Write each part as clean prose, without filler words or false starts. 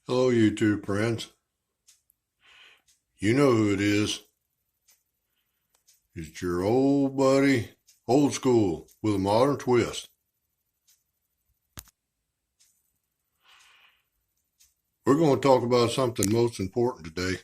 Hello, YouTube friends. You know who it is. It's your old buddy, old school, with a modern twist. We're going to talk about something most important today.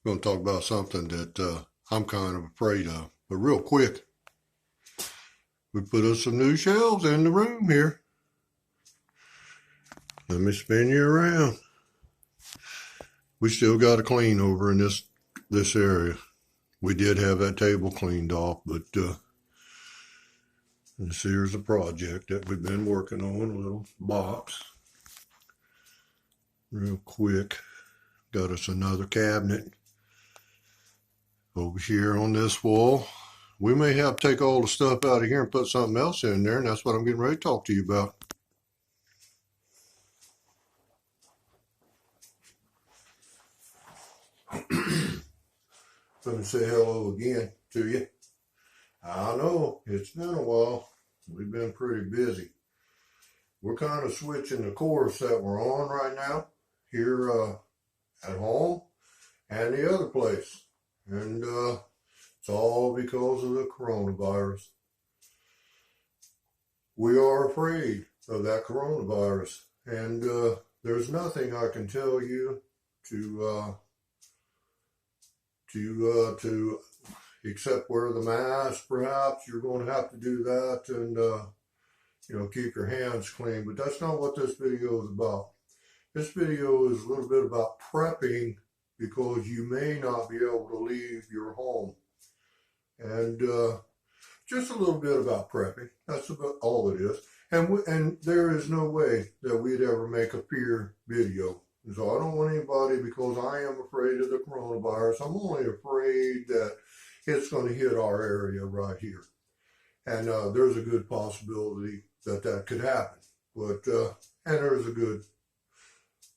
We're going to talk about something that I'm kind of afraid of. But real quick, we put us some new shelves in the room here. Let me spin you around. We still got to clean over in this area. We did have that table cleaned off, but here's a project that we've been working on, a little box. Real quick, got us another cabinet over here on this wall. We may have to take all the stuff out of here and put something else in there, and that's what I'm getting ready to talk to you about. Let me say hello again to you. I know, it's been a while. We've been pretty busy. We're kind of switching the course that we're on right now here at home and the other place. And it's all because of the coronavirus. We are afraid of that coronavirus. And there's nothing I can tell you to except wear the mask. Perhaps you're going to have to do that and keep your hands clean. But that's not what this video is about. This video is a little bit about prepping because you may not be able to leave your home. And just a little bit about prepping. That's about all it is. And there is no way that we'd ever make a fear video. So I don't want anybody, because I am afraid of the coronavirus. I'm only afraid that it's going to hit our area right here. And there's a good possibility that could happen. But and there's a good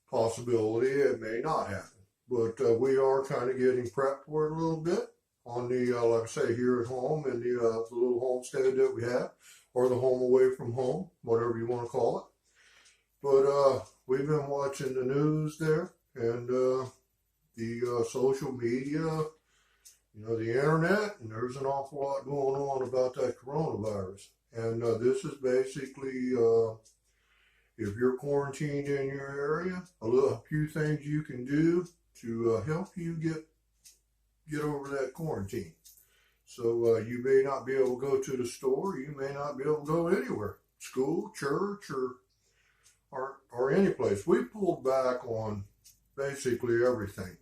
possibility it may not happen. But we are kind of getting prepped for it a little bit on the, like I say, here at home in the little homestead that we have, or the home away from home, whatever you want to call it. But we've been watching the news there, and the social media, the internet, and there's an awful lot going on about that coronavirus. And this is basically, if you're quarantined in your area, a few things you can do to help you get over that quarantine. So you may not be able to go to the store, you may not be able to go anywhere, school, church, or any place. We pulled back on basically everything.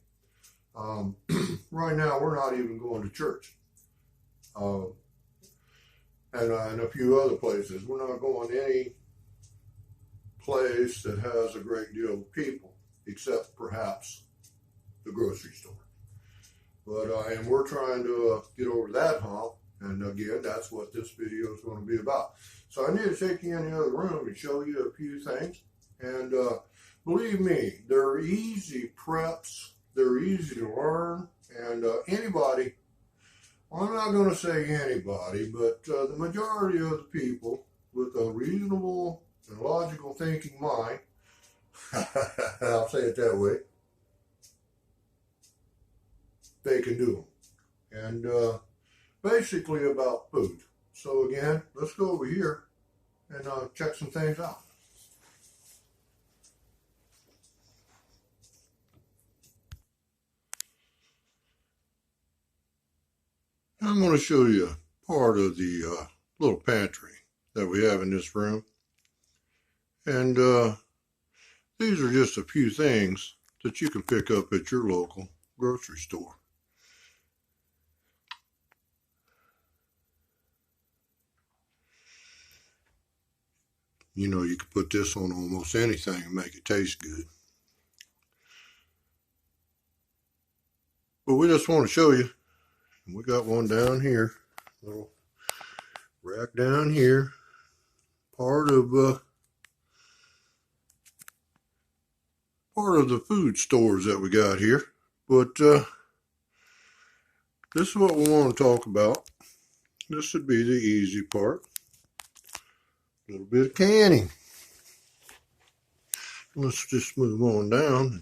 Right now, we're not even going to church. And a few other places. We're not going to any place that has a great deal of people, except perhaps the grocery store. But and we're trying to get over that hump. And again, that's what this video is going to be about. So I need to take you in the other room and show you a few things. And believe me, they're easy preps. They're easy to learn. And anybody, well, I'm not going to say anybody, but the majority of the people with a reasonable and logical thinking mind, I'll say it that way, they can do them. And basically about food. So again, let's go over here and check some things out. I'm going to show you part of the little pantry that we have in this room. And these are just a few things that you can pick up at your local grocery store. You can put this on almost anything and make it taste good. But we just want to show you. We got one down here, little rack down here, part of the food stores that we got here. But this is what we want to talk about. This would be the easy part. A little bit of canning. let's just move on down.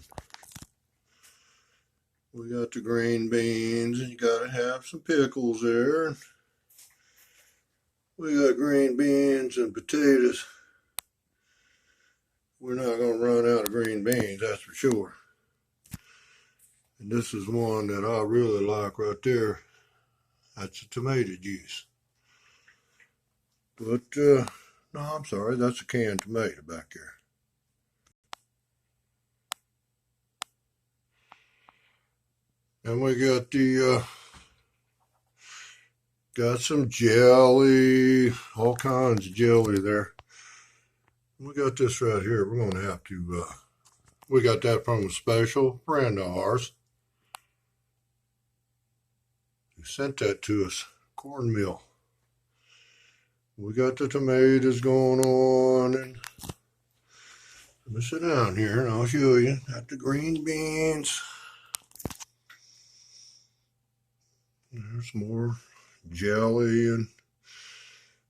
We got the green beans, and you gotta have some pickles there. We got green beans and potatoes. We're not gonna run out of green beans, that's for sure. And this is one that I really like right there. That's a tomato juice. But, no, I'm sorry, that's a canned tomato back there. And we got got some jelly, all kinds of jelly there. We got this right here. We're going to have to, we got that from a special friend of ours who sent that to us, cornmeal. We got the tomatoes going on, and let me sit down here and I'll show you. Got the green beans. There's more jelly and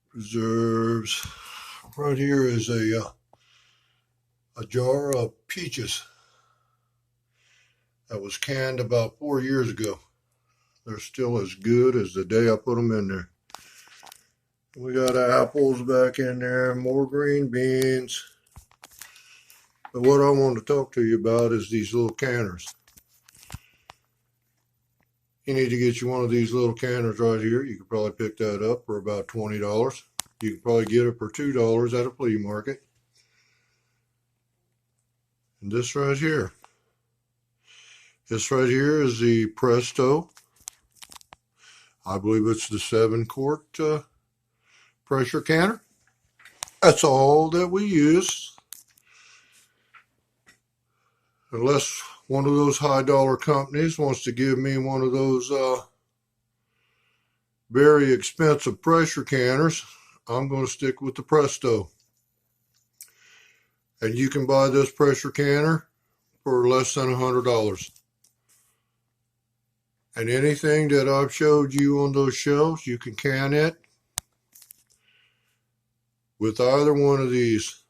preserves. Right here is a jar of peaches that was canned about 4 years ago. They're still as good as the day I put them in there. We got apples back in there, more green beans. But what I want to talk to you about is these little canners. You need to get you one of these little canners right here. You could probably pick that up for about $20. You can probably get it for $2 at a flea market. And this right here. This right here is the Presto. I believe it's the 7-quart pressure canner. That's all that we use. Unless one of those high dollar companies wants to give me one of those very expensive pressure canners, I'm going to stick with the Presto. And you can buy this pressure canner for less than $100. And anything that I've showed you on those shelves, you can can it with either one of these.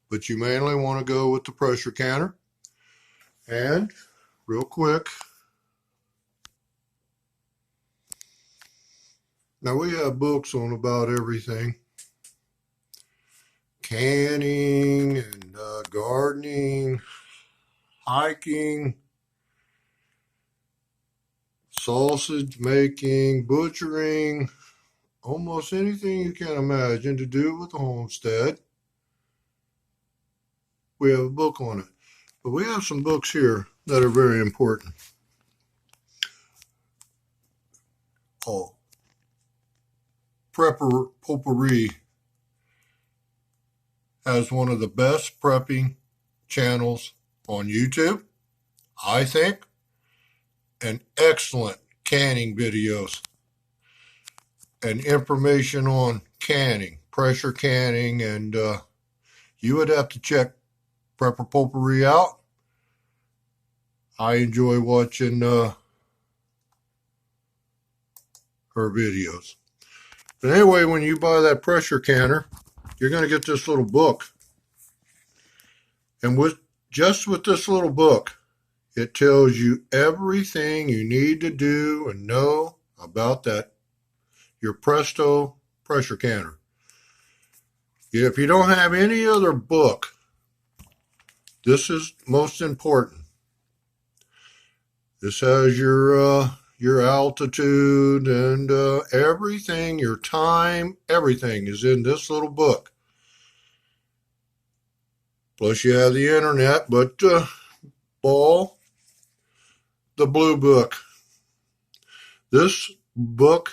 But you mainly want to go with the pressure canner. And real quick, now we have books on about everything. Canning and gardening, hiking, sausage making, butchering, almost anything you can imagine to do with the homestead. We have a book on it. But we have some books here that are very important. Oh, Prepper Potpourri has one of the best prepping channels on YouTube, I think, and excellent canning videos and information on canning, pressure canning, and you would have to check Prepper Potpourri out. I enjoy watching her videos. But anyway, when you buy that pressure canner, you're going to get this little book. And just with this little book, it tells you everything you need to do and know about your Presto pressure canner. If you don't have any other book, this is most important. This has your altitude and everything, your time, everything is in this little book. Plus you have the internet, but Ball, the Blue Book. This book,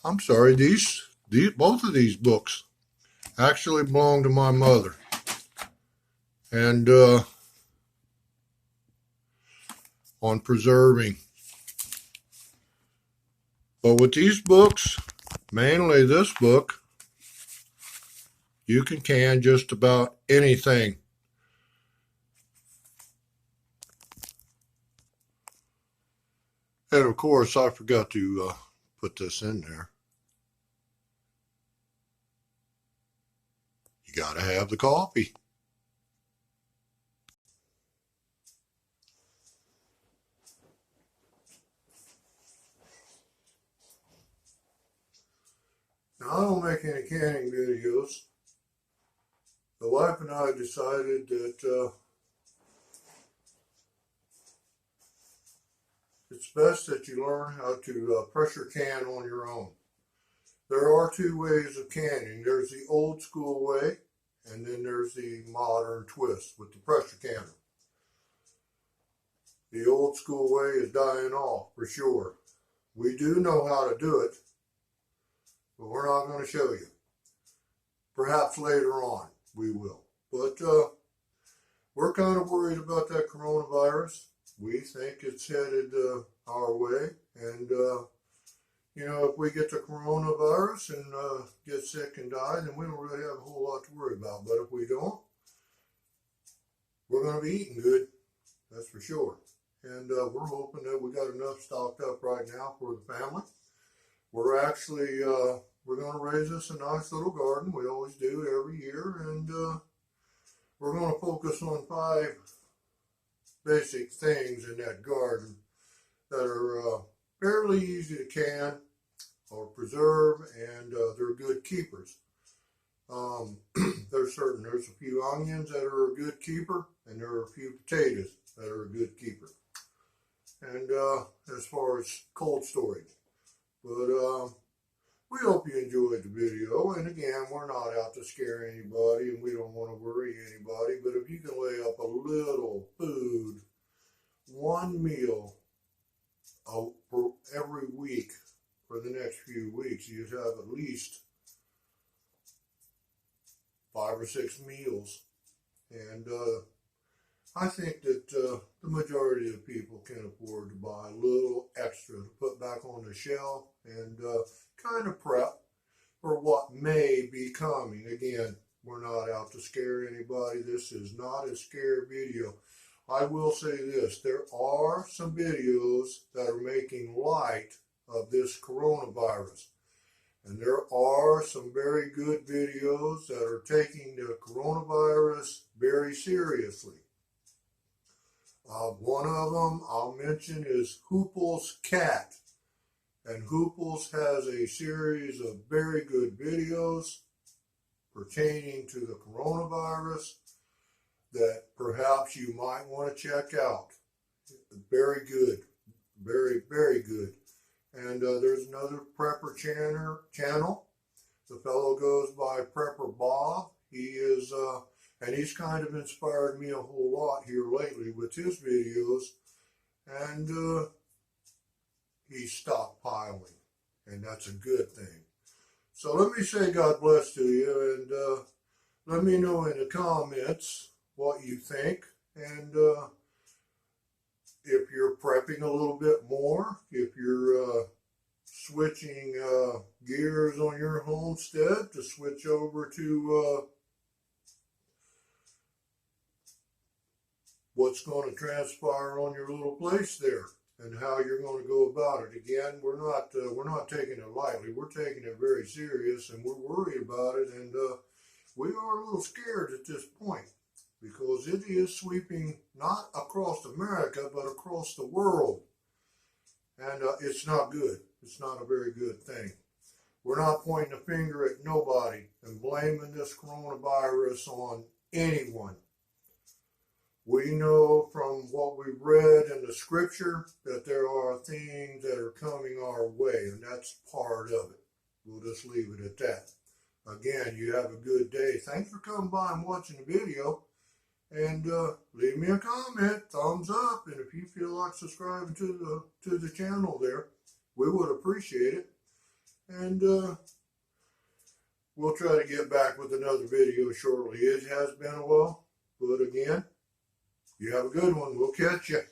I'm sorry, both of these books actually belong to my mother. And on preserving. But with these books, mainly this book, you can can just about anything. And of course, I forgot to put this in there. You got to have the coffee. don't make any canning videos, the wife and I decided that it's best that you learn how to pressure can on your own. There are two ways of canning. There's the old school way, and then there's the modern twist with the pressure canner. The old school way is dying off for sure. We do know how to do it, but we're not going to show you. Perhaps later on we will. But we're kind of worried about that coronavirus. We think it's headed our way. And, you know, if we get the coronavirus and get sick and die, then we don't really have a whole lot to worry about. But if we don't, we're going to be eating good. That's for sure. And we're hoping that we got enough stocked up right now for the family. We're actually, we're going to raise us a nice little garden. We always do every year. And we're going to focus on 5 basic things in that garden that are fairly easy to can or preserve, and they're good keepers. There's a few onions that are a good keeper, and there are a few potatoes that are a good keeper. And as far as cold storage. But we hope you enjoyed the video. And again, we're not out to scare anybody, and we don't want to worry anybody. But if you can lay up a little food, one meal for every week for the next few weeks, you'd have at least 5 or 6 meals. And I think that the majority of people can afford to buy a little extra to put back on the shelf and kind of prep for what may be coming. Again, we're not out to scare anybody. This is not a scare video. I will say this, there are some videos that are making light of this coronavirus. And there are some very good videos that are taking the coronavirus very seriously. One of them I'll mention is Hoople's Cat. And Hoople's has a series of very good videos pertaining to the coronavirus that perhaps you might want to check out. Very good. Very, very good. And there's another prepper channel. The fellow goes by Prepper Bob. He is, and he's kind of inspired me a whole lot here lately with his videos. And he's stockpiling, and that's a good thing. So let me say God bless to you, and let me know in the comments what you think, and if you're prepping a little bit more, if you're switching gears on your homestead to switch over to what's going to transpire on your little place there, and how you're going to go about it. Again, we're not taking it lightly. We're taking it very serious, and we're worried about it, and we are a little scared at this point, because it is sweeping not across America, but across the world. And it's not good. It's not a very good thing. We're not pointing a finger at nobody and blaming this coronavirus on anyone. We know from what we've read in the scripture that there are things that are coming our way, and that's part of it. We'll just leave it at that. Again, you have a good day. Thanks for coming by and watching the video. And leave me a comment, thumbs up, and if you feel like subscribing to the channel there, we would appreciate it. And we'll try to get back with another video shortly. It has been a while, but again, you have a good one. We'll catch you.